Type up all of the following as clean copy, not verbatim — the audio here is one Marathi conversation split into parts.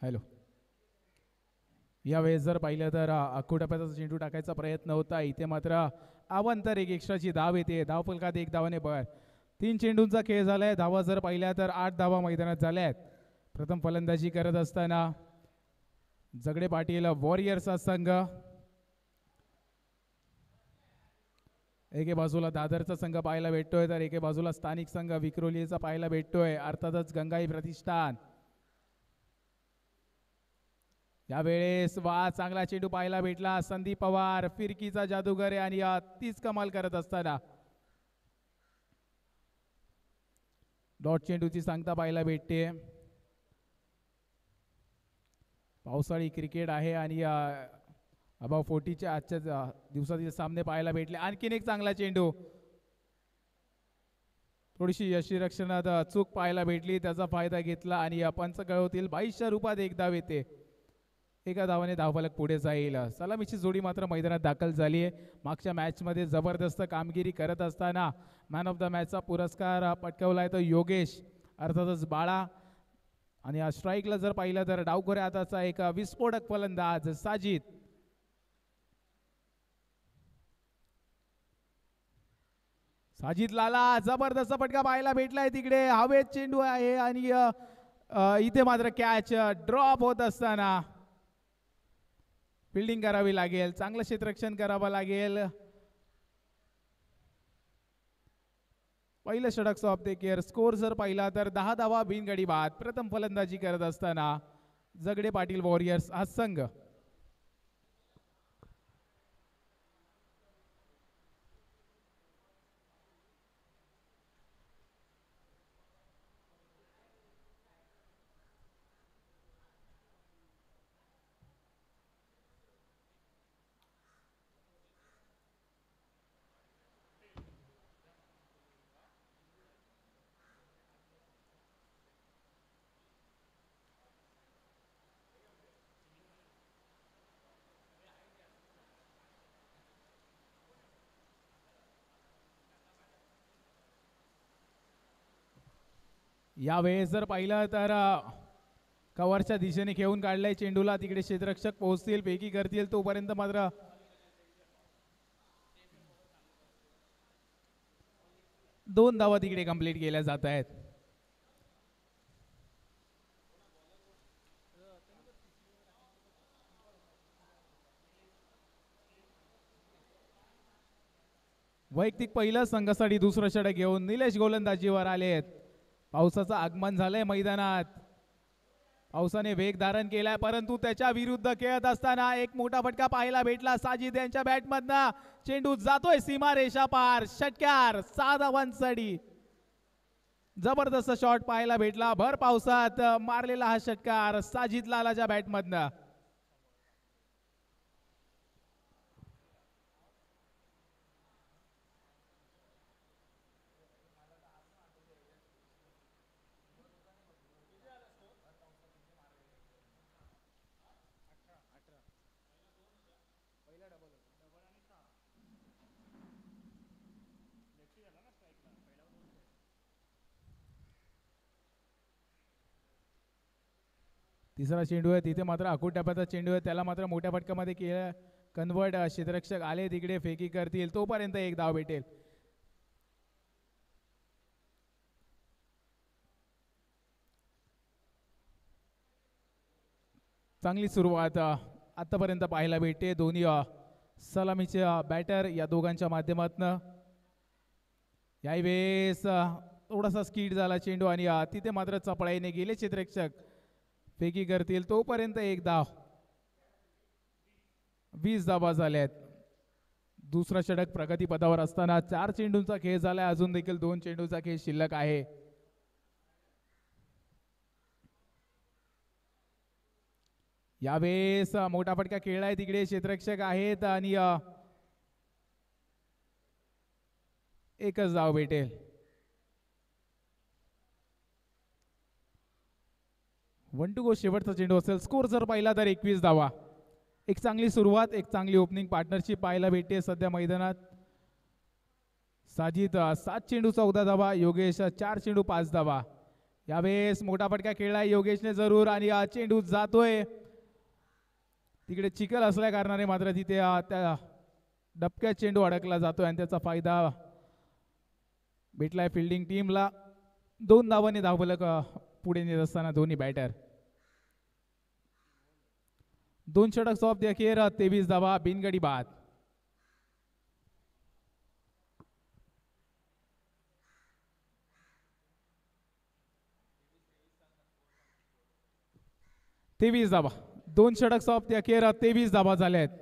हॅलो. यावेळेस जर पाहिलं तर अक्कोटप्प्याचा चेंडू टाकायचा प्रयत्न होता. इथे मात्र अवांतर एक एक्स्ट्राची धाव येते. धावफलकात एक धावाने भर. 3 चेंडूंचा खेळ झालाय. धावा जर पाहिल्या तर 8 धावा मैदानात झाल्या आहेत. प्रथम फलंदाजी करत असताना जगडे पाटील वॉरियर्सचा संघ, एके बाजूला दादरचा संघ पाहायला भेटतोय तर एके बाजूला स्थानिक संघ विक्रोलीचा पाहायला भेटतोय, अर्थातच गंगाई प्रतिष्ठान. यावेळेस चांगला चेंडू पाहायला भेटला. संदीप पवार फिरकीचा जादूगर आहे आणि तीच कमाल करत असताना डॉट चेंडूची सांगता पाहायला भेटते. पावसाळी क्रिकेट आहे आणि अबाव 40च्या आजच्या दिवसातील सामने पाहायला भेटले. आणखीन एक चांगला चेंडू, थोडीशी यष्टीरक्षणात चूक पाहायला भेटली, त्याचा फायदा घेतला आणि पंच कळवतील 22च्या रूपात एक धाव येते. एका धावाने धावफलक पुढे जाईल. सलामीची जोडी मात्र मैदानात दाखल झाली आहे. मागच्या मॅचमध्ये जबरदस्त कामगिरी करत असताना मॅन ऑफ द मॅचचा पुरस्कार पटकावलाय तो योगेश, अर्थातच बाळा. आणि स्ट्राईकला जर पाहिलं तर डावखोऱ्या हाताचा एक विस्फोटक फलंदाज साजिद. साजिद लाला जबरदस्त फटका पाहायला भेटलाय. तिकडे हवेत चेंडू आहे आणि इथे मात्र कॅच ड्रॉप होत असताना फिल्डिंग करावी लागेल, चांगलं क्षेत्ररक्षण करावं लागेल. पहिलं षटक ऑफ द केअर. स्कोर जर पाहिला तर 10 धावा बिनगडी बाद. प्रथम फलंदाजी करत असताना जगडे पाटील वॉरियर्स हा संघ. यावेळेस जर पाहिलं तर कव्हरच्या दिशेने खेळून काढलाय चेंडूला. तिकडे क्षेत्ररक्षक पोहोचतील, फेकी करतील, तोपर्यंत मात्र दोन धावा तिकडे कंप्लीट केल्या जात आहेत. वैयक्तिक पहिलं संघासाठी दुसरं षटक घेऊन निलेश गोलंदाजीवर आलेत. पावसाचं आगमन झालंय मैदानात. पावसाने वेग धारण केलाय, परंतु त्याच्या विरुद्ध खेळत असताना एक मोठा फटका पाहायला भेटला साजिद यांच्या बॅटमधनं. चेंडू जातोय सीमा रेषा पार. षटकार 6 धावांसाठी. जबरदस्त शॉट पाहायला भेटला. भर पावसात मारलेला हा षटकार साजिद लालाच्या बॅटमधनं. तिसरा चेंडू आहे, तिथे मात्र अकुट टप्प्याचा चेंडू आहे, त्याला मात्र मोठ्या फटक्यामध्ये केलं कन्वर्ट. क्षेत्ररक्षक आले तिकडे, फेकी करतील, तोपर्यंत एक धाव भेटेल. चांगली सुरुवात आतापर्यंत पाहायला भेटते दोन्ही सलामीचे बॅटर या दोघांच्या माध्यमातून. यावेळेस थोडासा स्कीड झाला चेंडू आणि तिथे मात्र चपळाईने गेले क्षेत्ररक्षक, फेकी करतील, तोपर्यंत एक धाव. 20 धावा झाल्यात. दुसरा षटक प्रगतीपथावर असताना 4 चेंडूंचा खेळ झालाय. अजून देखील 2 चेंडूचा खेळ शिल्लक आहे. यावेळेस मोठा फटका खेळलाय, तिकडे क्षेत्ररक्षक आहेत आणि एकच धाव भेटेल. वन टू गो शेवटचा चेंडू असेल. स्कोर जर पाहिला तर 21 धावा. एक चांगली सुरुवात, एक चांगली ओपनिंग पार्टनरशिप पाहायला भेटते सध्या मैदानात. साजिद 7 चेंडू 14 धावा, योगेश 4 चेंडू 5 धावा. यावेळेस मोठा फटका खेळलाय योगेशने जरूर आणि चेंडू जातोय तिकडे चिखल असल्या कारणाने मात्र तिथे त्या डबक्यात चेंडू अडकला जातोय आणि त्याचा फायदा भेटलाय फिल्डिंग टीमला. 2 धावांनी धावफलक पुढे नेत असताना दोन्ही बॅटर. 2 षटक सॉफ्ट अखेर 23 धावा बिनगडी बाद. तेवीस धावा 2 षटक सॉफ्ट अखेर 23 धावा झाल्या आहेत.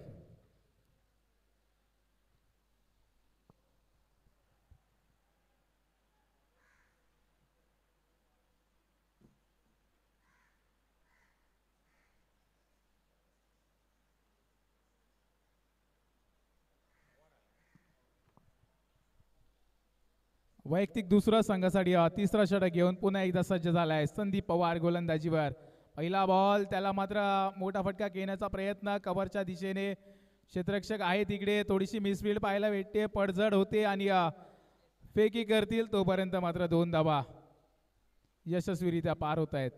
वैयक्तिक दुसरा संघासाठी तिसरा षटक घेऊन पुन्हा एकदा सज्ज झालाय संदीप पवार गोलंदाजीवर. पहिला बॉल त्याला मात्र मोठा फटका घेण्याचा प्रयत्न कव्हरच्या दिशेने क्षेत्ररक्षक आहे तिकडे थोडीशी मिसफील्ड पाहायला भेटते पडझड होते आणि फेकी करतील तोपर्यंत मात्र 2 धावा यशस्वीरित्या पार होत आहेत.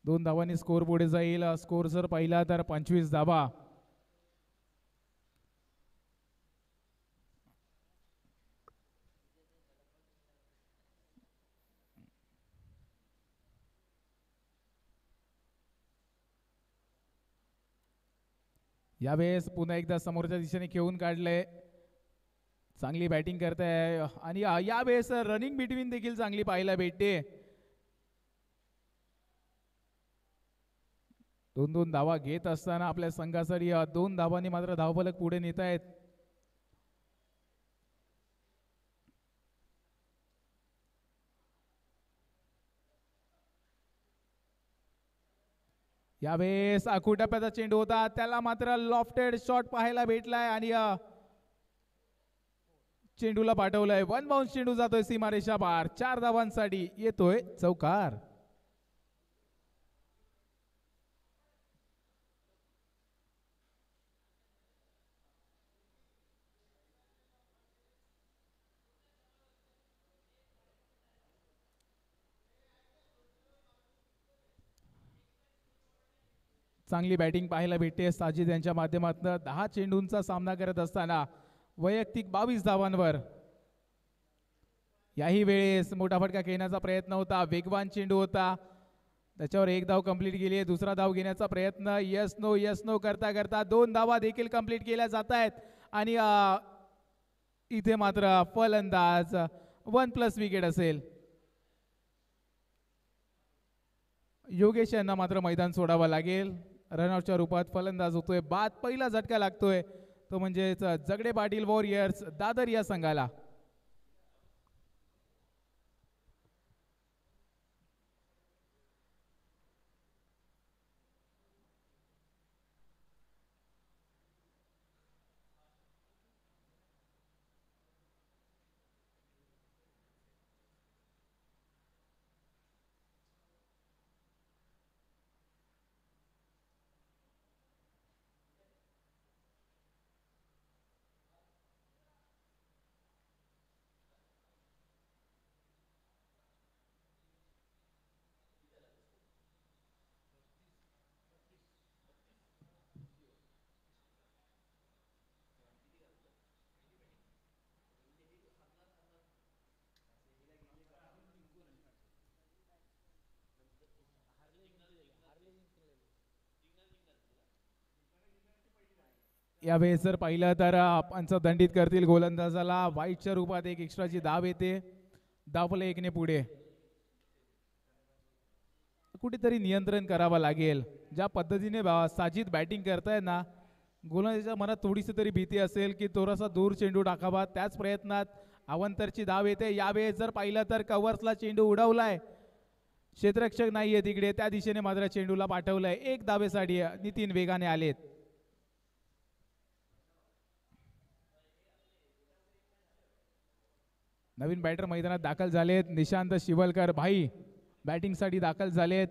2 धावांनी स्कोर पुढे जाईल. स्कोर जर पाहिला तर 25 धावा. यावेळेस पुन्हा एकदा समोरच्या दिशेने खेळून काढले चांगली बॅटिंग करताय आणि यावेळेस रनिंग बिटवीन देखील चांगली पाहायला भेटते. 2-2 धावा घेत असताना आपल्या संघासाठी 2 धावांनी मात्र धावफलक पुढे नेत आहेत. यावेळेस आखुटप्प्याचा चेंडू होता त्याला मात्र लॉफ्टेड शॉट पाहायला भेटलाय आणि चेंडूला पाठवलंय. 1 बाउन्स चेंडू जातोय सीमारेषा पार. 4 धावांसाठी येतोय चौकार. चांगली बॅटिंग पाहायला भेटते साजिद यांच्या माध्यमातून. 10 चेंडूंचा सामना करत असताना वैयक्तिक 22 धावांवर. याही वेळेस मोठा फटका खेळण्याचा प्रयत्न होता वेगवान चेंडू होता त्याच्यावर 1 धाव कंप्लीट केली. दुसरा धाव घेण्याचा प्रयत्न यस नो करता करता 2 धावा देखील कंप्लीट केल्या जात आहेत आणि इथे मात्र फलंदाज 1+ विकेट असेल. योगेश यांना मात्र मैदान सोडावं लागेल. रनआउटच्या रूपात फलंदाज होतोय बाद. पहिला झटका लागतोय तो म्हणजे जगडे पाटील वॉरियर्स दादर या संघाला. यावेळेस जर पाहिलं तर पंच दंडित करतील गोलंदाजाला. वाईटच्या रूपात एक एक्स्ट्राची धाव येते. धावफलक 1 ने पुढे. कुठेतरी नियंत्रण करावं लागेल. ज्या पद्धतीने साजिद बॅटिंग करताय ना गोलंदाजाच्या मनात थोडीशी तरी भीती असेल की थोडासा दूर चेंडू टाकावा. त्याच प्रयत्नात अवंतरची धाव येते. यावेळेस जर पाहिलं तर कव्हर्सला चेंडू उडवलाय. क्षेत्ररक्षक नाहीये तिकडे त्या दिशेने मात्र चेंडूला पाठवलंय. 1 धावेसाठी नितीन वेगाने आलेत. नवीन बॅटर मैदानात दाखल झालेत. निशांत शिवलकर भाई बॅटिंग साठी दाखल झालेत.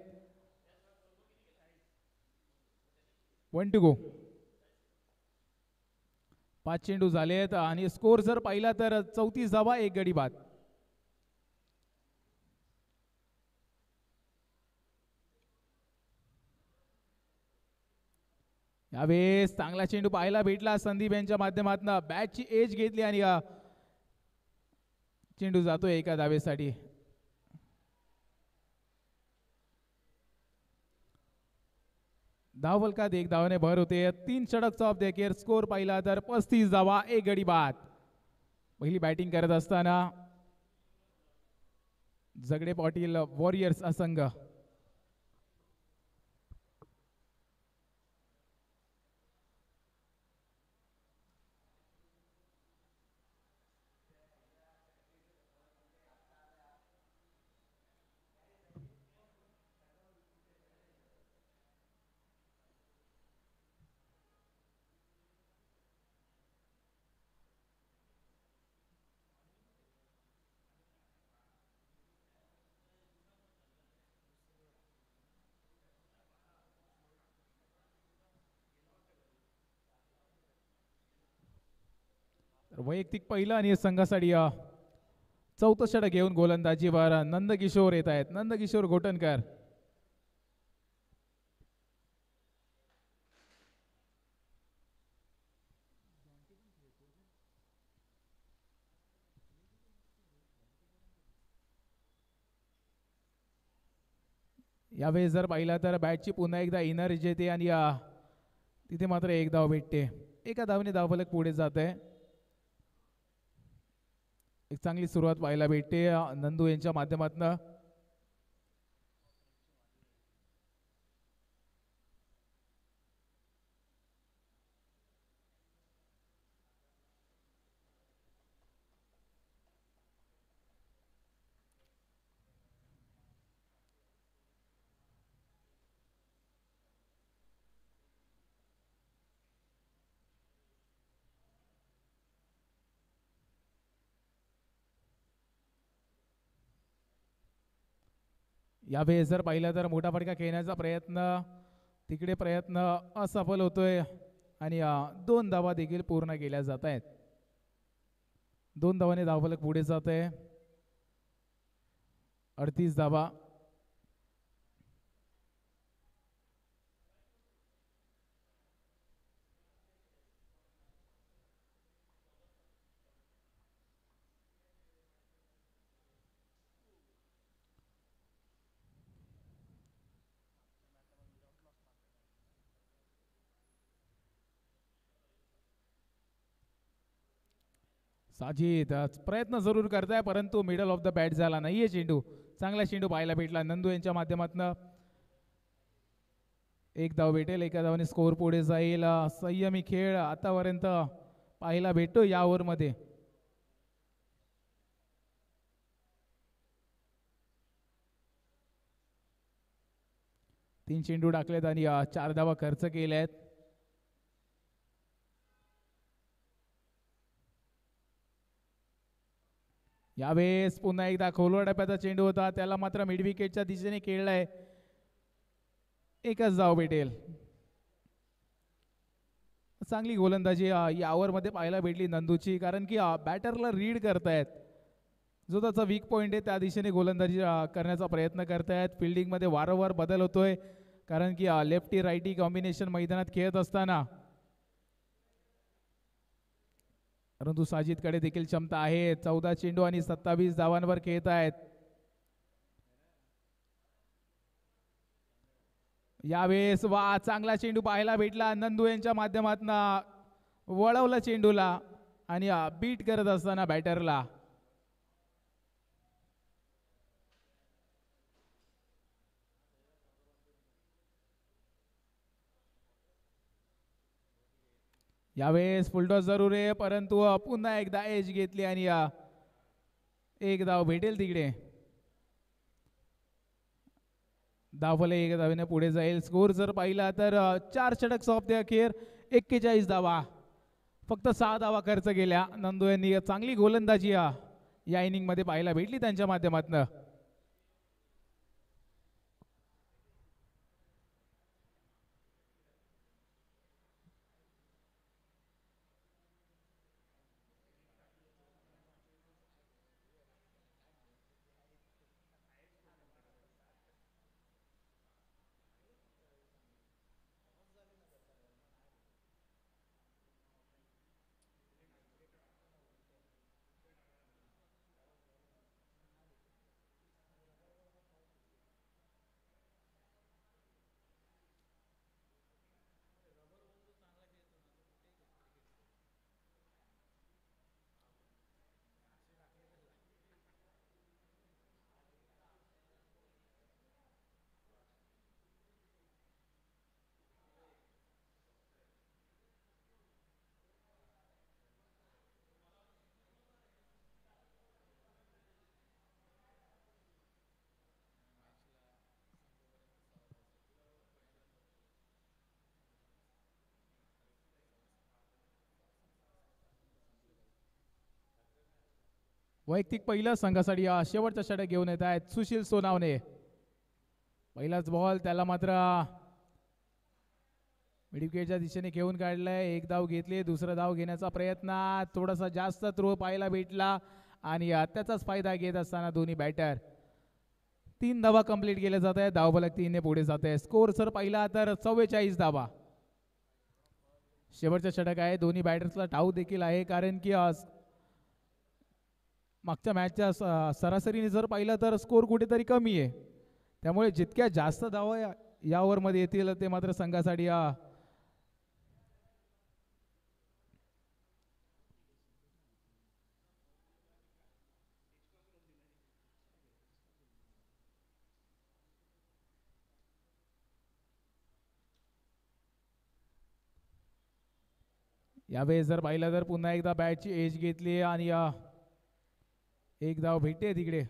1 to go. 5 चेंडू झालेत आणि स्कोर जर पाहिला तर 34 धावा 1 गडी बाद. यावेळेस चांगला चेंडू पाहायला भेटला संदीप यांच्या माध्यमातून बॅटची एज घेतली आणि चेंडू जातोय एका धावेसाठी. धाव फलकात एक धावाने भर होते. 3 षटक ऑफ द केअर. स्कोर पाहिला तर 35 धावा 1 गडी बाद. पहिली बॅटिंग करत असताना झगडे पाटील वॉरियर्स संघ. वैयक्तिक पहिलं आणि संघासाठी चौथं षटक घेऊन गोलंदाजीवर नंदकिशोर येत आहेत. नंदकिशोर घोटणकर. यावेळेस जर पाहिला तर बॅटची पुन्हा एकदा इनर येते आणि तिथे मात्र एक धाव भेटते. एका धावने धावफलक पुढे जात आहे. एक चांगली सुरुवात पाहायला भेटते नंदू यांच्या माध्यमातून. यावेळेस जर पाहिलं तर मोठा फटका खेळण्याचा प्रयत्न तिकडे प्रयत्न असफल होतोय आणि 2 धावा देखील पूर्ण केल्या जात आहेत. 2 धावाने धावफलक पुढे जात आहे. 38 धावा. साजिद प्रयत्न जरूर करताय परंतु मिडल ऑफ द बॅट झाला नाहीये चेंडू. चांगला चेंडू पाहायला भेटला नंदू यांच्या माध्यमातून. एक धाव भेटेल. एका धावाने स्कोर पुढे जाईल. संयमी खेळ आतापर्यंत पाहायला भेटतो या ओव्हरमध्ये. तीन चेंडू टाकलेत आणि 4 धावा खर्च केल्यात. यावेळेस पुन्हा एकदा खोलवर टप्प्याचा चेंडू होता त्याला मात्र मिड विकेटच्या दिशेने खेळलाय. एकच धाव भेटेल. चांगली गोलंदाजी या ओव्हरमध्ये पाहायला भेटली नंदूची कारण की बॅटरला रीड करतायत. जो त्याचा वीक पॉईंट आहे त्या दिशेने गोलंदाजी करण्याचा प्रयत्न करतायत. फिल्डिंगमध्ये वारंवार बदल होतोय कारण की लेफ्टी राईटी कॉम्बिनेशन मैदानात खेळत असताना परंतु साजिदकडे देखील क्षमता आहे. 14 चेंडू आणि 27 धावांवर खेळत आहेत. यावेळेस चांगला चेंडू पाहायला भेटला नंदू यांच्या माध्यमातून. वळवलं चेंडूला आणि बीट करत असताना बॅटरला. यावेळेस फुलटॉस जरूर आहे परंतु पुन्हा एकदा एज घेतली आणि एक धाव भेटेल तिकडे. धावले एक धावेने पुढे जाईल. स्कोर जर पाहिला तर 4 षटक ऑफ द अखेर 41 धावा. फक्त 6 धावा खर्च केल्या. नंदू यांनी चांगली गोलंदाजी या इनिंग मध्ये पाहायला भेटली त्यांच्या माध्यमातून. वैयक्तिक पहिलं संघासाठी शेवटचा षटक घेऊन येत आहेत सुशील सोनावणे. पहिलाच बॉल त्याला मात्र मिडविकेटच्या दिशेने घेऊन काढलाय. एक धाव घेतली, दुसरा धाव घेण्याचा प्रयत्न, थोडासा जास्त थ्रो पाहायला भेटला आणि त्याचाच फायदा घेत असताना दोन्ही बॅटर 3 धावा कंप्लीट केल्या जात आहेत. धावफलक 3 ने पुढे जात आहे. स्कोर जर पाहिला तर 44 धावा. शेवटचा षटक आहे. दोन्ही बॅटर्सला डाव देखील आहे, कारण की मागच्या मॅचच्या सरासरीने जर पाहिलं तर स्कोर कुठेतरी कमी आहे. त्यामुळे जितक्या जास्त धावा या ओव्हरमध्ये येतील ते मात्र संघासाठी यावेळेस जर पाहिलं तर पुन्हा एकदा बॅटची एज घेतली आणि एक धाव भेटते तिकडे.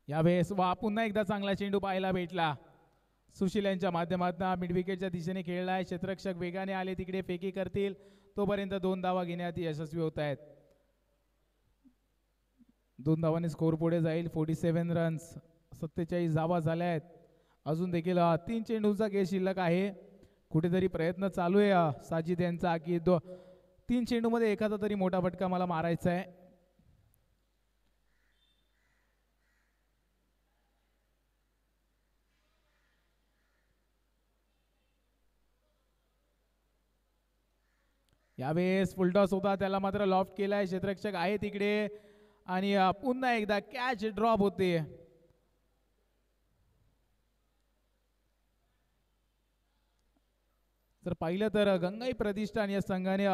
यावेळेस पुन्हा एकदा चांगला चेंडू पाहायला भेटला. सुशील यांच्या माध्यमातून मिडविकेटच्या दिशेने खेळलाय. क्षेत्ररक्षक वेगाने आले, तिकडे फेकी करतील, तोपर्यंत 2 धावा घेण्यात यशस्वी होत आहेत. 2 धावांनी स्कोर पुढे जाईल. 47 रन्स, 47 धावा झाल्या आहेत. अजून देखील 3 चेंडूंचा खेळ शिल्लक आहे. कुठेतरी प्रयत्न चालू आहे साजिद यांचा की 3 चेंडूमध्ये एखादा तरी मोठा फटका मला मारायचा आहे. यावेळेस फुलटॉस होता, त्याला मात्र लॉफ्ट केलाय. क्षेत्ररक्षक आहे तिकडे आणि पुन्हा एकदा कॅच ड्रॉप होते. जर पाहिलं तर गंगाई प्रतिष्ठान या संघाने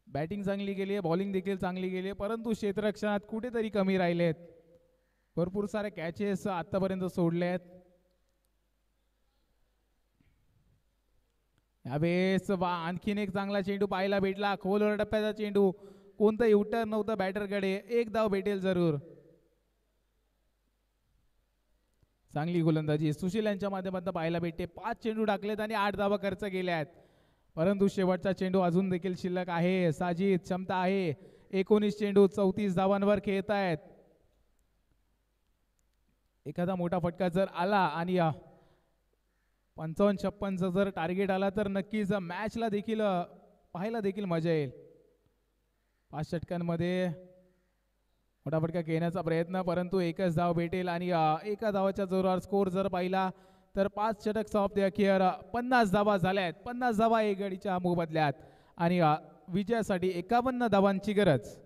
बॅटिंग चांगली केली आहे, बॉलिंग देखील चांगली केली आहे, परंतु क्षेत्ररक्षणात कुठेतरी कमी राहिलेत. भरपूर सारे कॅचेस आतापर्यंत सोडले आहेत. यावेळेस आणखीन एक चांगला चेंडू पाहायला भेटला. खोलवर टप्प्याचा चेंडू, कोणतं युटर्न नव्हतं बॅटरकडे. एक धाव भेटेल जरूर. चांगली गोलंदाजी सुशील यांच्या माध्यमातून पाहायला भेटते. 5 चेंडू टाकलेत आणि 8 धावा खर्च केल्या आहेत, परंतु शेवटचा चेंडू अजून देखील शिल्लक आहे. साजिद क्षमता आहे. 19 चेंडू 34 धावांवर खेळत आहेत. एखादा मोठा फटका जर आला आणि 55-56 जर टार्गेट आला तर नक्कीच मॅचला देखील पाहायला देखील मजा येईल. 5 षटकांमध्ये मोठा फटका घेण्याचा प्रयत्न, परंतु एकच धाव भेटेल आणि एका धावाच्या जोरावर स्कोर जर पाहिला तर 5 षटक ऑफ द अखेर 50 धावा झाल्या आहेत. 50 धावा एक गडीच्या मोबदल्यात आणि विजयासाठी 51 धावांची गरज.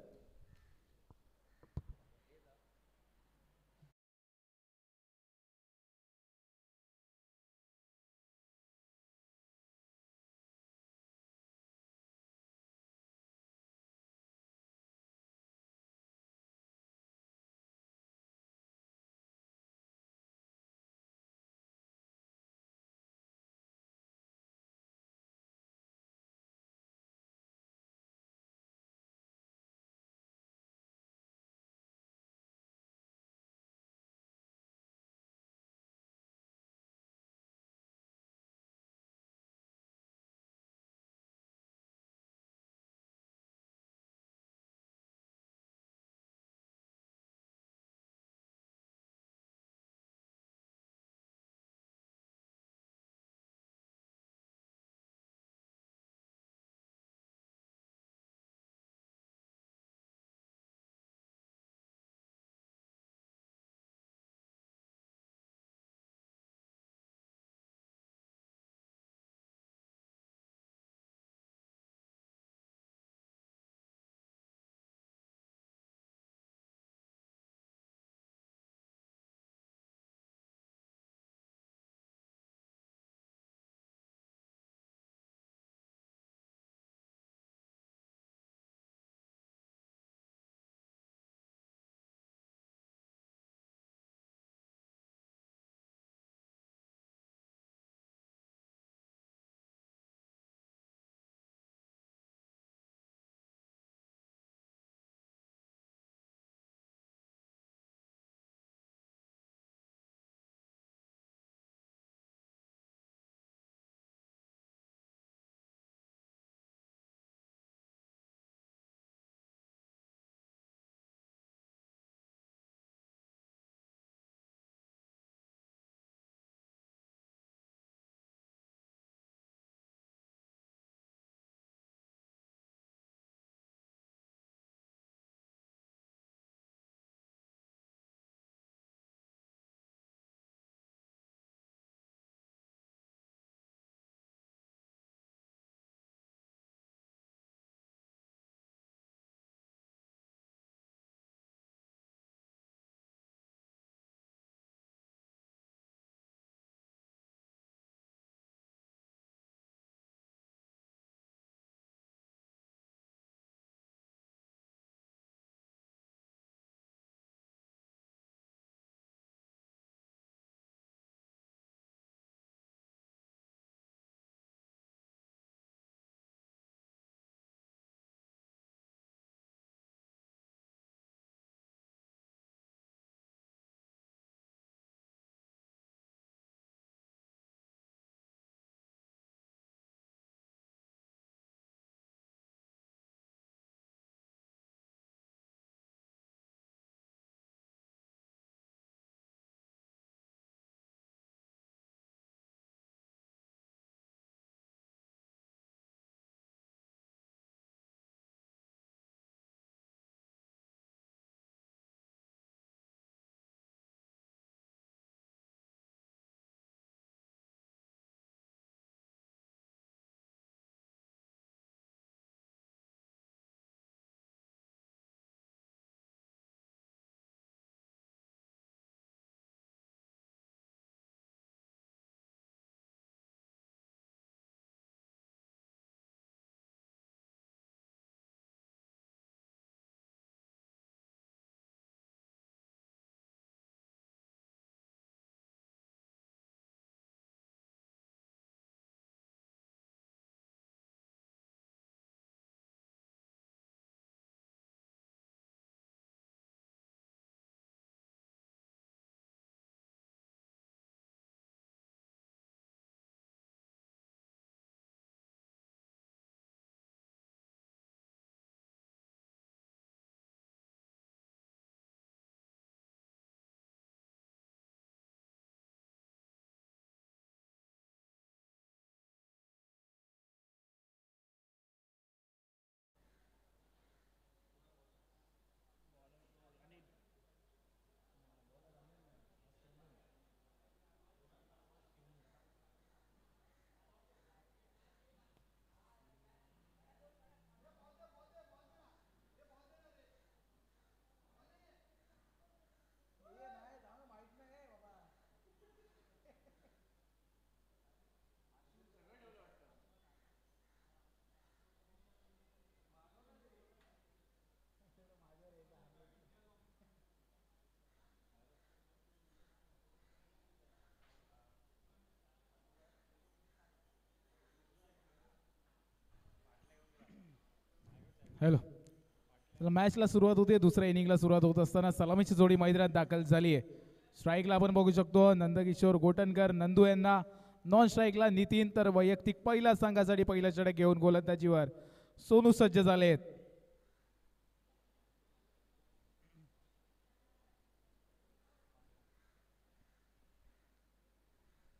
हॅलो. चला मॅचला सुरुवात होते. दुसऱ्या इनिंगला सुरुवात होत असताना सलामीची जोडी मैदानात दाखल झाली आहे. स्ट्राईकला आपण बघू शकतो नंदकिशोर गोटनकर नंदू यांना, नॉन स्ट्राईकला नितीन, तर वैयक्तिक पहिल्या संघासाठी पहिला षटक घेऊन गोलंदाजीवर सोनू सज्ज झालेत.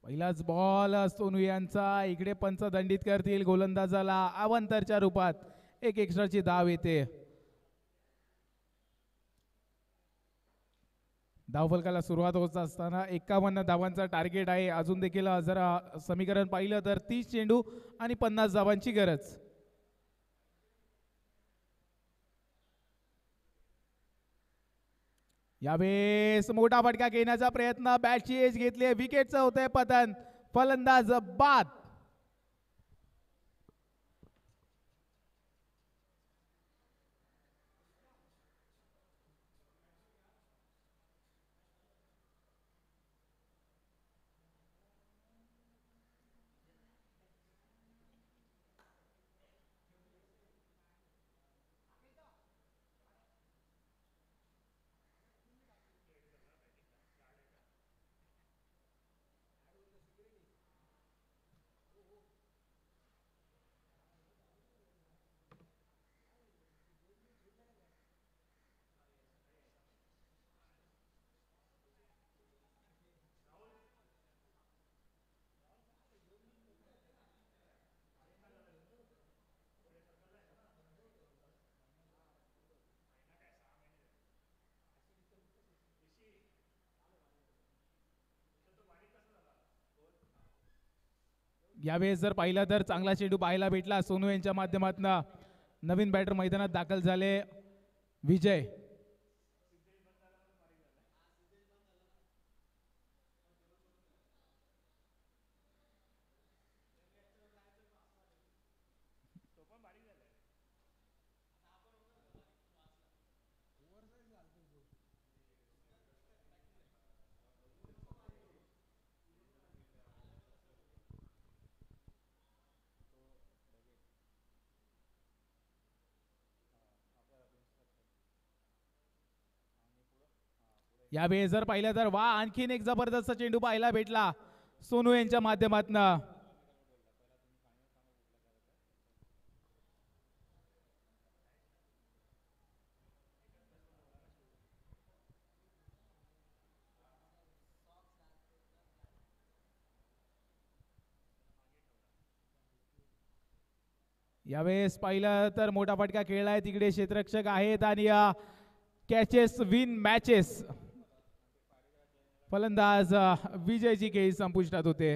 पहिलाच बॉल सोनू यांचा, इकडे पंच दंडित करतील गोलंदाजाला अवंतरच्या रूपात. एक एक्स्ट्राची धाव येते. धावफलकाला सुरुवात होत असताना 51 धावांचा टार्गेट आहे. अजून देखील जरा समीकरण पाहिलं तर 30 चेंडू आणि 50 धावांची गरज. यावेळेस मोठा फटका घेण्याचा प्रयत्न, बॅटची एज घेतली, विकेटचं होतंय पतन, फलंदाज बाद. यावेळेस जर पाहिलं तर चांगला चेंडू पाहायला भेटला सोनू यांच्या माध्यमातून. नवीन बॅटर मैदानात दाखल झाले विजय. यावेळेस जर पाहिलं तर वा, आणखीन एक जबरदस्त चेंडू पाहायला भेटला सोनू यांच्या माध्यमातून. यावेळेस पाहिलं तर मोठा फटका खेळलाय, तिकडे क्षेत्ररक्षक आहेत आणि कॅचेस विन मॅचेस. फलंदाज विजयची खेळी संपुष्टात होते.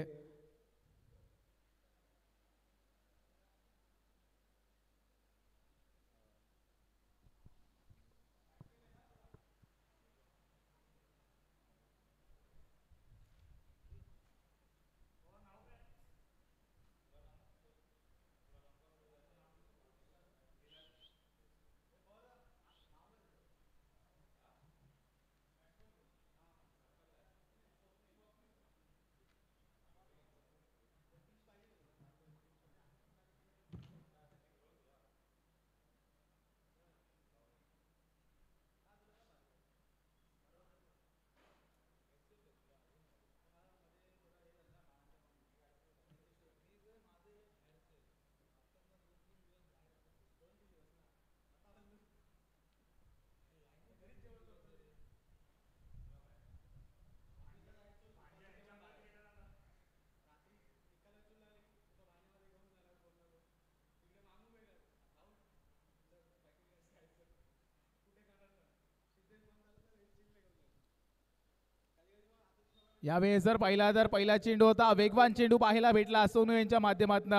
यावेळेस जर पाहिला तर पहिला चेंडू होता, वेगवान चेंडू पाहायला भेटला सोनू यांच्या माध्यमातून.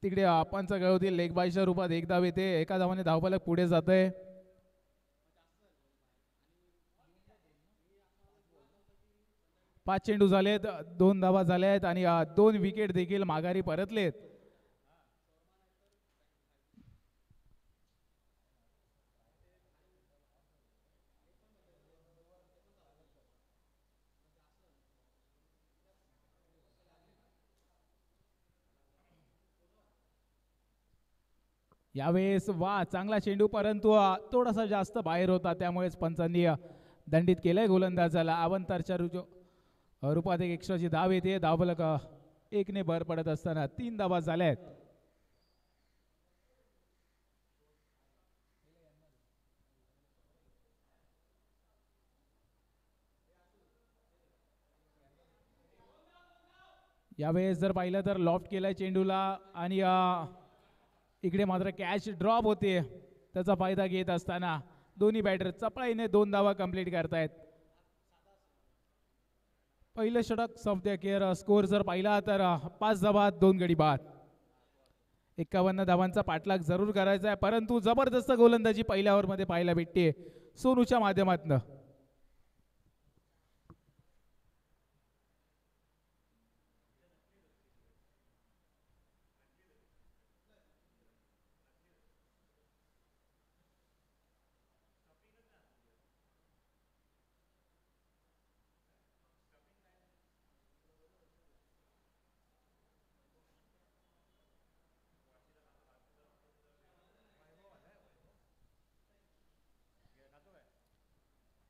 तिकडे पंच गळवतील लेग बायच्या रूपात एक धाव येते. एका धावाने धावफलक पुढे जात आहे. 5 चेंडू झालेत, 2 धावा झाल्यात आणि 2 विकेट देखील माघारी परतलेत. यावेळेस वा चांगला चेंडू, परंतु थोडासा जास्त बाहेर होता, त्यामुळेच पंचांनी दंडित केलंय गोलंदाजाला. अवंतरच्या रूपात एक एक्स्ट्राची धाव येते. धावफलक एकने भर पडत असताना 3 धावा झाल्यात. यावेळेस जर पाहिलं तर लॉफ्ट केलाय चेंडूला आणि इकडे मात्र कॅच ड्रॉप होते. त्याचा फायदा घेत असताना दोन्ही बॅटर चपळाईने 2 धावा कंप्लीट करतायत. पहिलं षटक संपते केअर. स्कोर जर पाहिला तर 5 धावा 2 गडी बाद. 51 धावांचा पाठलाग जरूर करायचा आहे, परंतु जबरदस्त गोलंदाजी पहिल्या ओव्हरमध्ये पाहायला भेटते सोनूच्या माध्यमातून.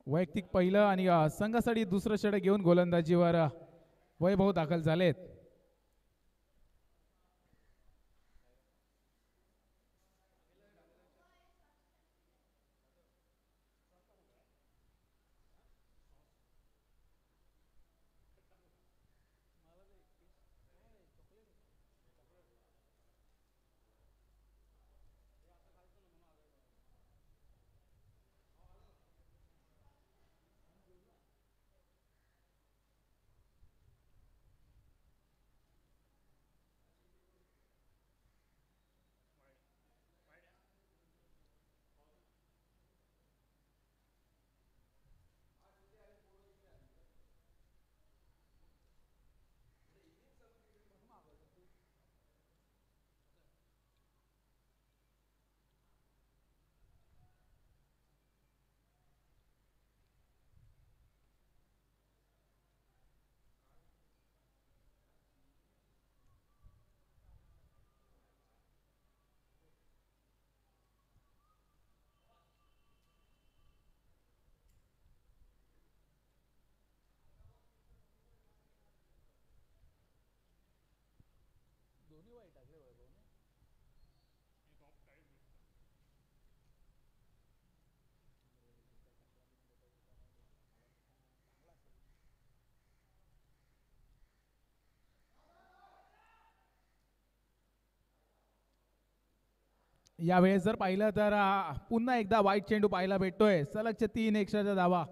वैयक्तिक पहिलं आणि संघासाठी दुसरं षटक घेऊन गोलंदाजीवर वैभव दाखल झालेत. यावेळेस जर पाहिलं तर पुन्हा एकदा वाईट चेंडू पाहायला भेटतोय. सलगच्या 3 एक्स्ट्राच्या धावा.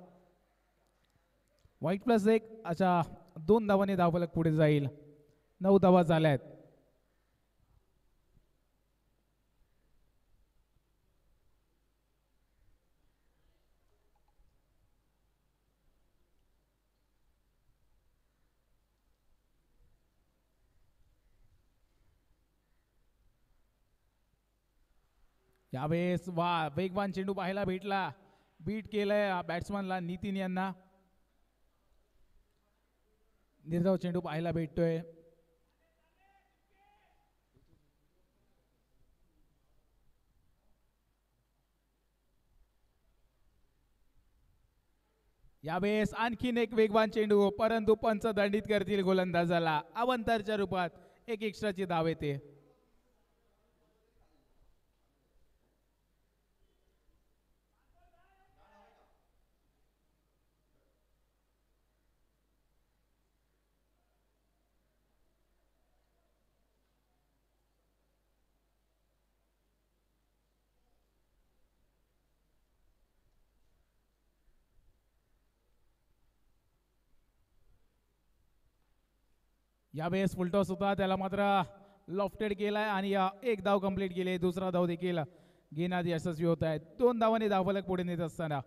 वाईट प्लस 1 अशा 2 धावाने धावफलक पुढे जाईल. 9 धावा झाल्यात. यावेळेस वा वेगवान चेंडू पाहायला भेटला. बीट केलंय बॅट्समनला नितीन यांना. निर्धाव चेंडू पाहायला भेटतोय. यावेळेस आणखीन एक वेगवान चेंडू, परंतु पंच दंडित करतील गोलंदाजाला. अवंतरच्या रूपात एक एक्स्ट्राची धाव येते. यावेळेस फुलटॉस होता, त्याला मात्र लॉफ्टेड केलाय आणि एक धाव कंप्लीट केली. दुसरा धाव देखील घेण्यात यशस्वी होत आहे. 2 धावांनी धावफलक पुढे नेत असताना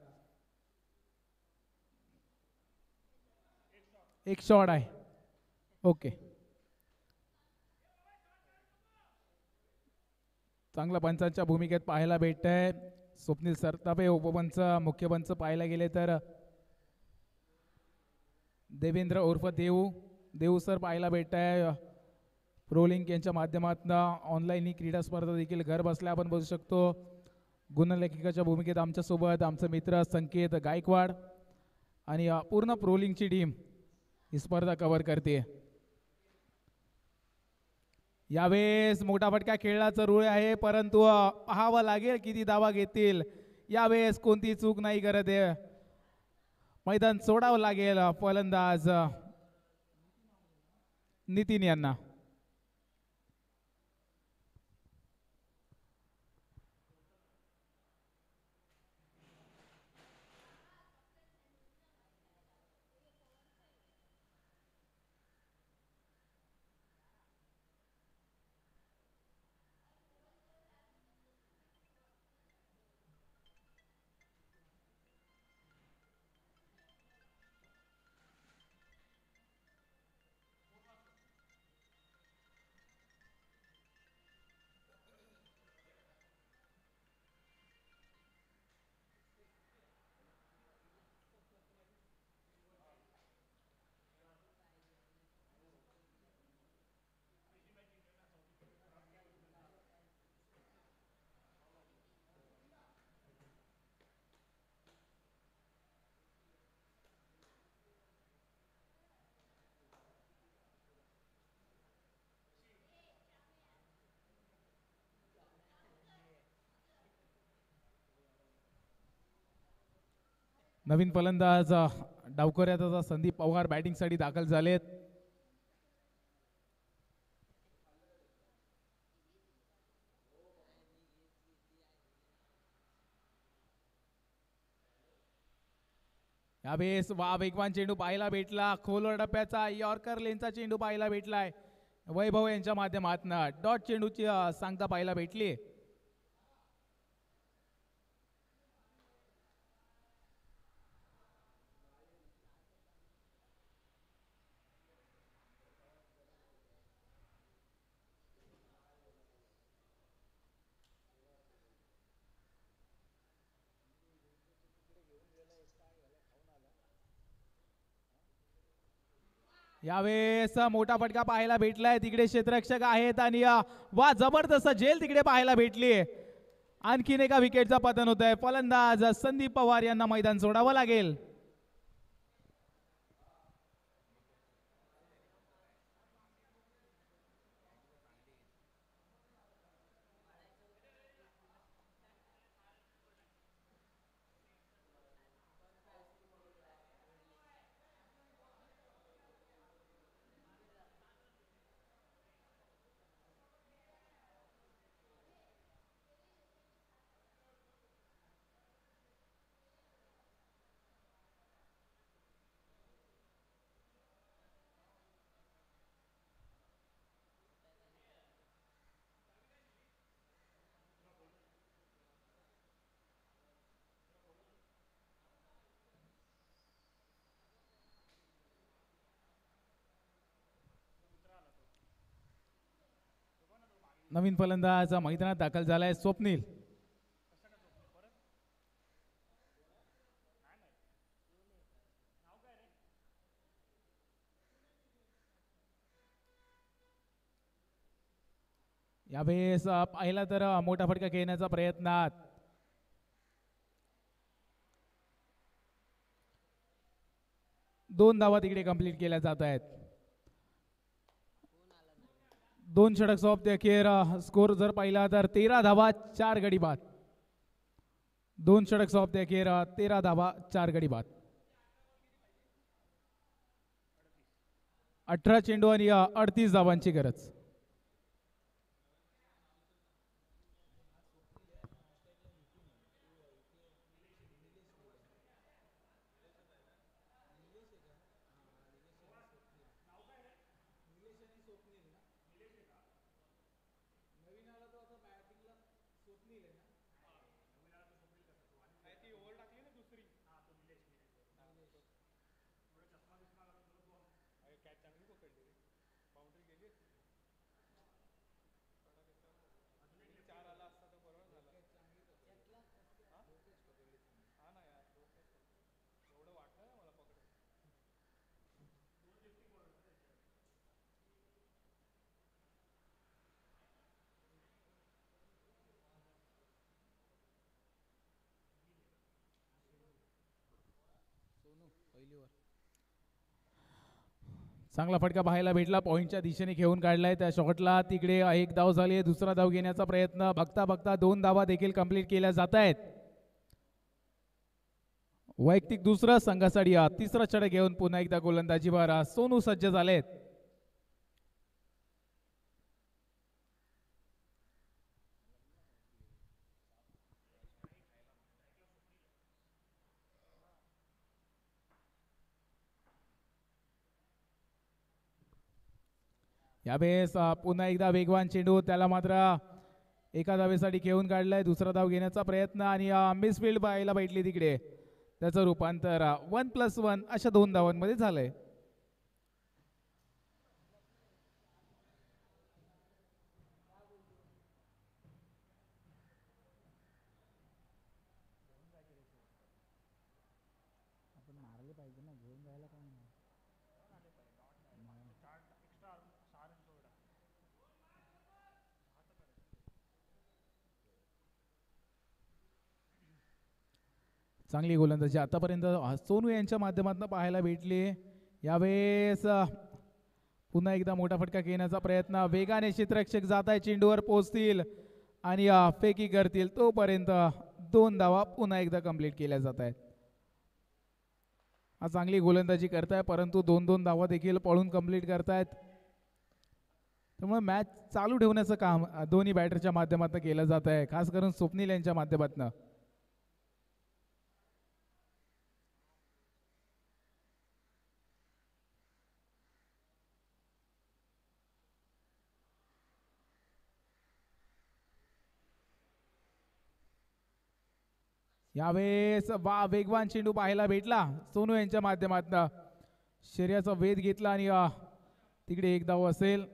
एक शॉट आहे. ओके, चांगल्या पंचांच्या भूमिकेत पाहायला भेटतंय. स्वप्नील सरतापे उपपंच, मुख्य पंच पाहायला गेले तर देवेंद्र उर्फ देऊ सर पाहायला भेटत आहे. प्रोलिंक यांच्या माध्यमातून ऑनलाईन ही क्रीडा स्पर्धा देखील घर बसल्या आपण बघू शकतो. गुणलेखिकाच्या भूमिकेत आमच्यासोबत आमचे मित्र संकेत गायकवाड आणि पूर्ण प्रोलिंगची टीम ही स्पर्धा कव्हर करते. यावेळेस मोठा फटका खेळला जरूर आहे, परंतु पाहावं लागेल किती धावा घेतील. यावेळेस कोणती चूक नाही करत आहे, मैदान सोडावं लागेल फलंदाज नितीन यांना. नवीन फलंदाज डावकऱ्याचा संदीप पवार बॅटिंगसाठी दाखल झालेत. यावेळेस वेगवान चेंडू पाहायला भेटला. खोलवर डप्प्याचा यॉर्कर लेनचा चेंडू पाहायला भेटलाय. वैभव यांच्या माध्यमातून डॉट चेंडूची सांगता पाहायला भेटली. यावेळेस मोठा फटका पाहायला भेटलाय. तिकडे क्षेत्ररक्षक आहेत आणि जबरदस्त झेल तिकडे पाहायला भेटली. आणखीन एका विकेटचा पतन होत आहे. फलंदाज संदीप पवार यांना मैदान सोडावं लागेल. नवीन फलंदाज मैदानात दाखल झालाय स्वप्नील. यावेळेस पाहिला तर मोठा फटका घेण्याचा प्रयत्नात दोन धावा तिकडे कंप्लीट केल्या जात आहेत. दोन षटक सोबत अखेर स्कोर जर पाहिला तर 13 धावा 4 गडी बाद. दोन षटक सोबत अखेर 13 धावा 4 गडी बाद. 18 चेंडू आणि 38 धावांची गरज. चांगला फटका पाहायला भेटला, पॉइंटच्या दिशेने घेऊन काढलाय त्या शॉटला. तिकडे एक धाव झाली, दुसरा धाव घेण्याचा प्रयत्न, बघता बघता 2 धावा देखील कंप्लीट केल्या जात आहेत. वैयक्तिक दुसरा संघासाठी तिसरा षटक घेऊन पुन्हा एकदा गोलंदाजीवर सोनू सज्ज झालेत. यावेळेस पुन्हा एकदा वेगवान चेंडू, त्याला मात्र एका धावेसाठी घेऊन काढलाय. दुसरा धाव घेण्याचा प्रयत्न आणि मिसफिल्ड पाहायला भेटली तिकडे. त्याचं रूपांतर 1+1 अशा 2 धावांमध्ये झालंय. चांगली गोलंदाजी आतापर्यंत सोनू यांच्या माध्यमातून पाहायला भेटली. यावेळेस पुन्हा एकदा मोठा फटका घेण्याचा प्रयत्न, वेगाने क्षेत्ररक्षक जात आहे, चेंडूवर पोहोचतील आणि फेकी करतील, तोपर्यंत 2 धावा पुन्हा एकदा कंप्लीट केल्या जात आहेत. चांगली गोलंदाजी करताय, परंतु 2-2 धावा देखील पळून कंप्लीट करतायत. त्यामुळे मॅच चालू ठेवण्याचं काम दोन्ही बॅटरच्या माध्यमातून केलं जात आहे, खास करून स्वप्नील यांच्या माध्यमातून. यावेळेस वेगवान चेंडू पाहायला भेटला सोनू यांच्या माध्यमातून. शर्यतीचा वेध घेतला आणि तिकडे एक धाव असेल.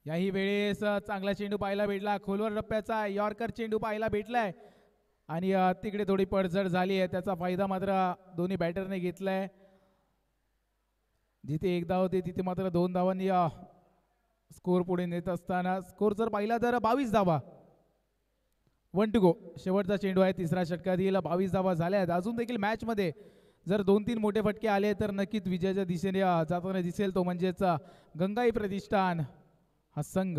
याही वेळेस चांगला चेंडू पाहायला भेटला, खोलवर टप्प्याचा यॉर्कर चेंडू पाहायला भेटलाय आणि तिकडे थोडी पडझड झाली आहे. त्याचा फायदा मात्र दोन्ही बॅटरने घेतलाय. जिथे एक धाव होती तिथे मात्र 2 धावांनी स्कोर पुढे नेत असताना स्कोर जर पाहिला तर 22 धावा, 1 to go. शेवटचा चेंडू आहे तिसऱ्या षटकातील. 22 धावा झाल्या आहेत. अजून देखील मॅच मध्ये जर 2-3 मोठे फटके आले तर नक्कीच विजयाच्या दिशेने जाताना दिसेल, तो म्हणजेच गंगाई प्रतिष्ठान हा संघ.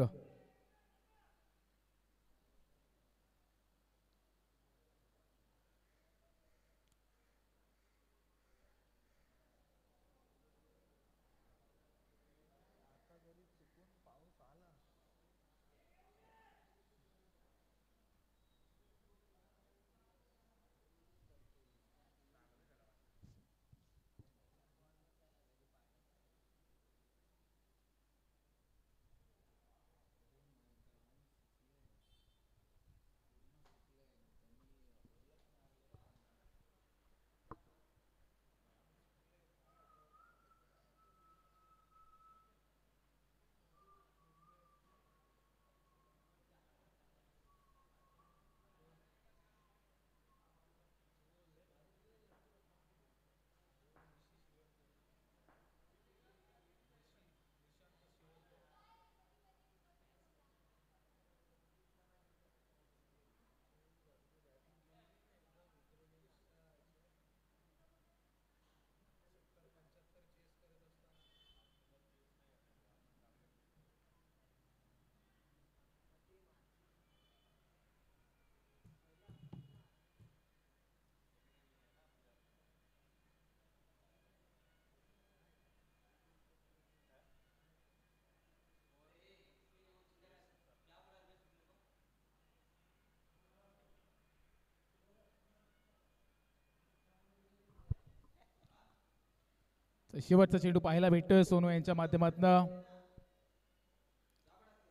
शेवटचा चेंडू पाहायला भेटतोय सोनू यांच्या माध्यमातून.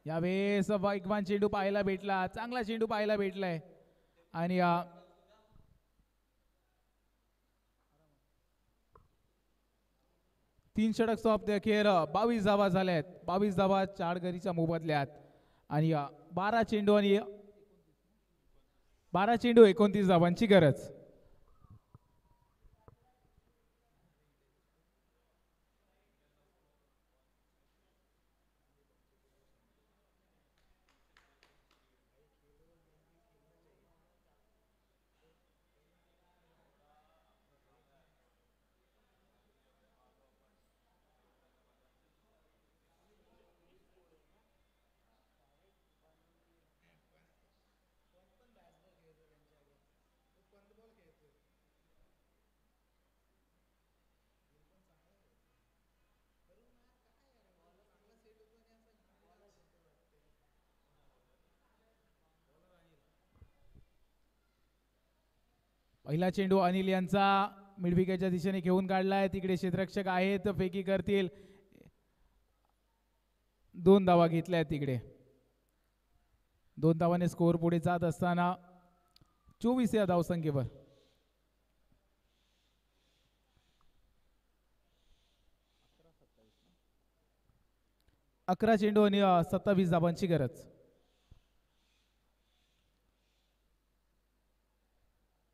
यावेळेस वेगवान चेंडू पाहायला भेटला, चांगला चेंडू पाहायला भेटलाय आणि 3 षटक सॉफ्ट अखेर 22 धावा झाल्यात. 22 धावा 4 गरीच्या मोबदल्यात आणि 12 चेंडू 29 धावांची गरज. पहिला चेंडू अनिल यांचा मिडविकेटच्या दिशेने घेऊन काढलाय. तिकडे क्षेत्ररक्षक आहेत, फेकी करतील. 2 धावा घेतल्या आहेत तिकडे. 2 धावाने स्कोअर पुढे जात असताना 24 या धावसंख्येवर. अकरा चेंडू आणि 27 धावांची गरज.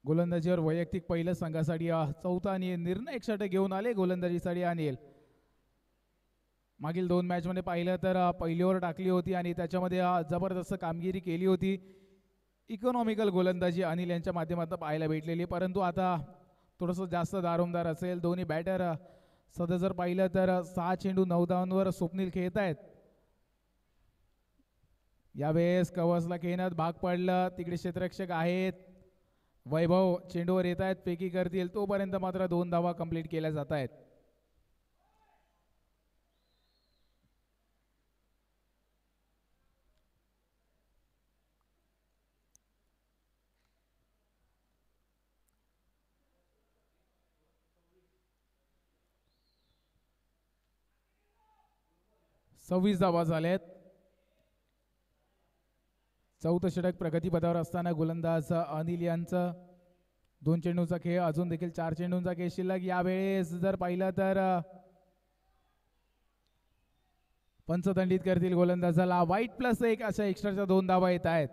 गोलंदाजीवर वैयक्तिक पहिलं संघासाठी चौथा आणि निर्णायक षटक घेऊन आले गोलंदाजीसाठी अनिल. मागील 2 मॅच मध्ये पाहिलं तर पहिली ओव्हर टाकली होती आणि त्याच्यामध्ये जबरदस्त कामगिरी केली होती. इकॉनॉमिकल गोलंदाजी अनिल यांच्या माध्यमातून पाहायला भेटलेली, परंतु आता थोडंसं जास्त दारोमदार असेल. दोन्ही बॅटर सध्या जर पाहिलं तर 6 चेंडू 9 धावांवर स्वप्नील खेळत आहेत. यावेळेस कवचला खेळण्यात भाग पडलं. तिकडे क्षेत्ररक्षक आहेत, वैभव चेंडूवर येत आहेत, फेकी करतील. तोपर्यंत मात्र 2 धावा कंप्लीट केल्या जात आहेत. सव्वीस धावा झाल्यात. चौथं षटक प्रगतीपथावर असताना गोलंदाज अनिल यांचं 2 चेंडूंचा खेळ, अजून देखील 4 चेंडूंचा खेळ शिल्लक. यावेळेस जर पाहिलं तर पंचदंडित करतील गोलंदाजाला. वाईट +1 अशा एक्स्ट्राच्या 2 धावा येत आहेत.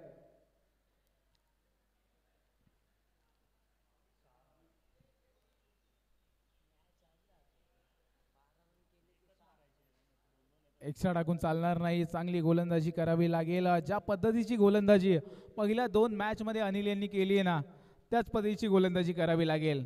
एक्स्ट्रा टाकून चालणार नाही, चांगली गोलंदाजी करावी लागेल. ज्या पद्धतीची गोलंदाजी पहिल्या 2 मॅच मध्ये अनिल यांनी केली आहे ना, त्याच पद्धतीची गोलंदाजी करावी लागेल.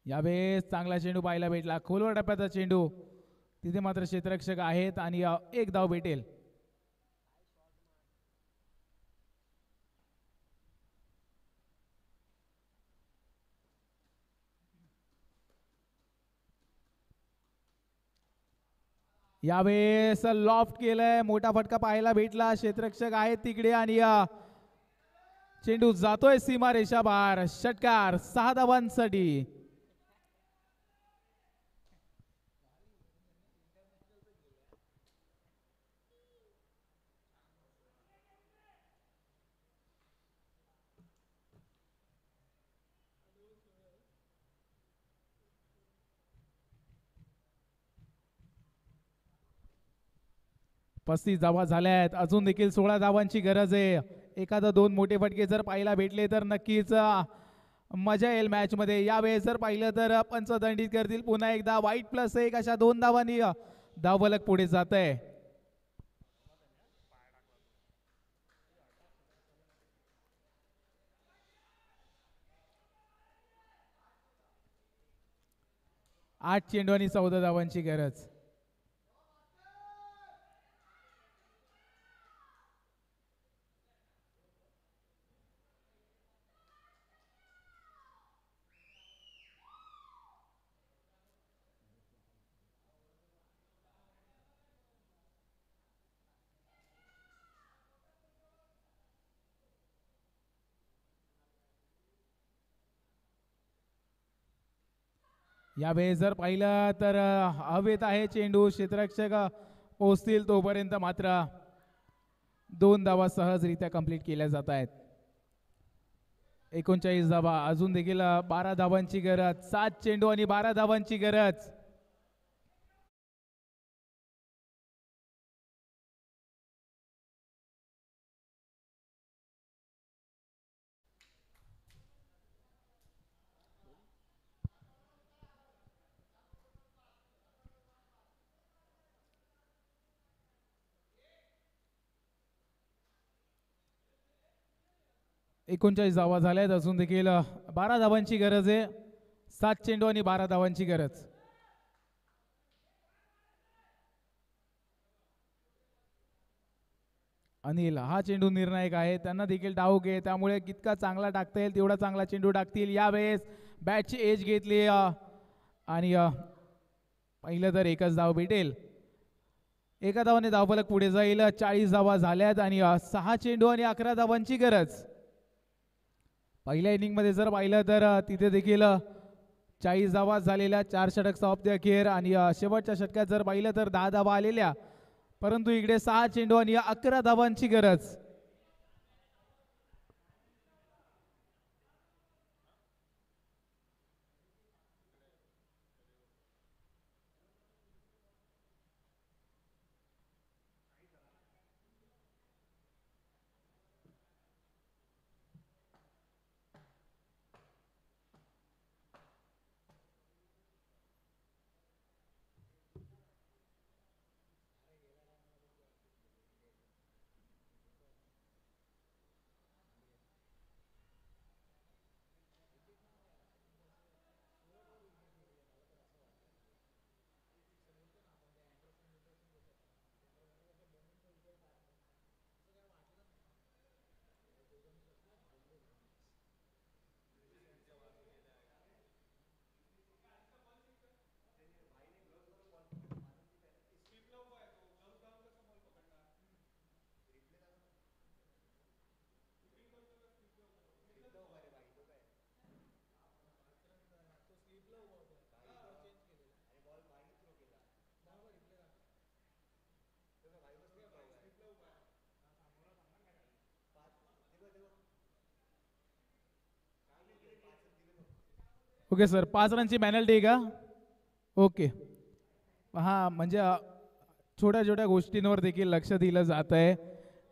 यावेळेस चांगला चेंडू पाहायला भेटला, खोलवर टप्प्याचा चेंडू. तिथे मात्र क्षेत्ररक्षक आहेत आणि 1 धाव भेटेल. यावेळेस लॉफ्ट केलंय, मोठा फटका पाहायला भेटला. क्षेत्ररक्षक आहेत तिकडे आणि चेंडू जातोय सीमा रेषा बाहेर. षटकार 6 धावांसाठी. पस्तीस धावा झाल्या आहेत, अजून देखील 16 धावांची गरज आहे. एखादा 2 मोठे फटके जर पाहायला भेटले तर नक्कीच मजा येईल मॅच मध्ये. यावेळेस जर पाहिलं तर पंचदंडित करतील पुन्हा एकदा. वाईट +1 अशा 2 धावांनी धावफलक पुढे जात आहे. आठ चेंडू आणि 14 धावांची गरज. यावेळेस जर पाहिलं तर हवेत आहे चेंडू. क्षेत्ररक्षक पोहोचतील तोपर्यंत मात्र 2 धावा सहजरित्या कंप्लीट केल्या जात आहेत. 39 धावा, अजून देखील 12 धावांची गरज. 7 चेंडू आणि 12 धावांची गरज. एकोणचाळीस धावा झाल्यात, अजून देखील 12 धावांची गरज आहे. 7 चेंडू आणि 12 धावांची गरज. अनिल, हा चेंडू निर्णायक आहे. त्यांना देखील डाव घे, त्यामुळे कितका चांगला टाकता येईल तेवढा चांगला चेंडू टाकतील. यावेळेस बॅटची एज घेतली आणि पहिलं तर एकच धाव भेटेल. एका धावाने धावफलक पुढे जाईल. 40 धावा झाल्यात आणि 6 चेंडू आणि 11 धावांची गरज. पहिल्या इनिंग मध्ये जर पाहिलं तर तिथे देखील 40 धावा झालेल्या, 4 षटक समाप्ती अखेर आणि शेवटच्या षटकात जर पाहिलं तर 10 धावा आलेल्या, परंतु इकडे 6 चेंडू आणि 11 धावांची गरज. ओके सर, 5 रनची पेनल्टी आहे का? ओके. हां, म्हणजे छोट्या छोट्या गोष्टींवर देखील लक्ष दिलं जात आहे.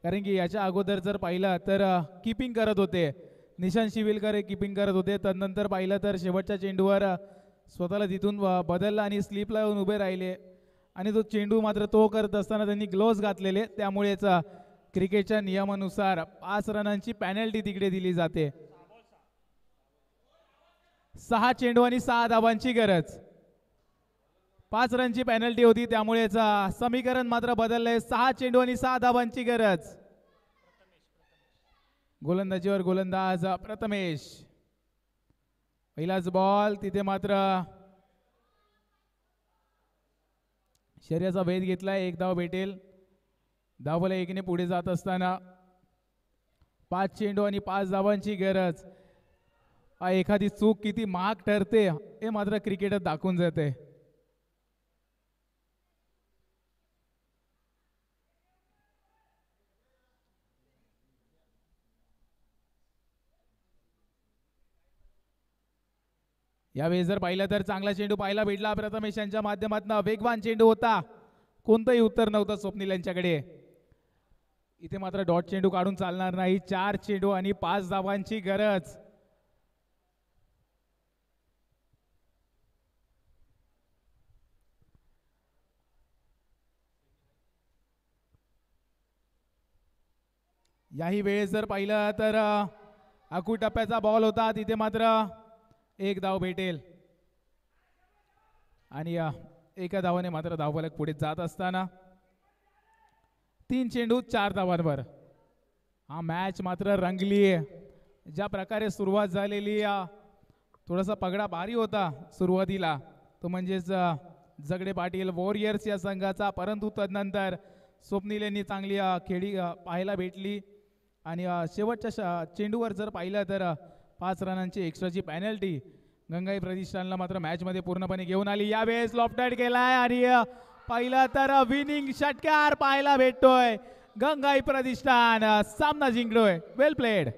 कारण की याच्या अगोदर जर पाहिलं तर कीपिंग करत होते, निशांत शिविलकर कीपिंग करत होते. त्यानंतर पाहिलं तर शेवटच्या चेंडूवर स्वतःला तिथून बदलला आणि स्लीपला येऊन उभे राहिले आणि तो चेंडू मात्र तो करत असताना त्यांनी ग्लोव्ज घातलेले. त्यामुळेच क्रिकेटच्या नियमानुसार 5 रनांची पेनल्टी तिकडे दिली जाते. 6 चेंडू आणि 6 धावांची गरज. 5 रनची पेनल्टी होती, त्यामुळेच समीकरण मात्र बदललंय. 6 चेंडू आणि 6 धावांची गरज. गोलंदाजीवर गोलंदाज प्रथमेश. पहिलाच बॉल, तिथे मात्र शर्यचा वेध घेतलाय. 1 धाव भेटेल. धावला 1ने पुढे जात असताना 5 चेंडू आणि 5 धावांची गरज. एखादी चूक किती महाग ठरते हे मात्र क्रिकेटत दाखवून जाते. यावेळी जर पाहिलं तर चांगला चेंडू पाहायला भेटला प्रथमेश यांच्या माध्यमातून. वेगवान चेंडू होता, कोणतंही उत्तर नव्हतं स्वप्नील यांच्याकडे. इथे मात्र डॉट चेंडू काढून चालणार नाही. 4 चेंडू आणि 5 धावांची गरज. याही वेळेस जर पाहिलं तर आखू टप्प्याचा बॉल होता, तिथे मात्र 1 धाव भेटेल आणि एका धावाने मात्र धावफलक पुढे जात असताना 3 चेंडू 4 धावांवर हा मॅच मात्र रंगली आहे. ज्या प्रकारे सुरुवात झालेली, थोडासा पगडा भारी होता सुरुवातीला, तो म्हणजेच जगडे पाटील वॉरियर्स या संघाचा. परंतु तदनंतर स्वप्नील यांनी चांगली खेळी पाहायला भेटली आणि शेवटच्या चेंडूवर जर पाहिलं तर 5 रनांची एक्स्ट्राची पेनल्टी गंगाई प्रतिष्ठानला मात्र मॅचमध्ये पूर्णपणे घेऊन आली. यावेळेस लॉफ्टेड केलाय आणि पहिला तर विनिंग षटकार पाहायला भेटतोय. गंगाई प्रतिष्ठान सामना जिंकलोय. वेल प्लेड.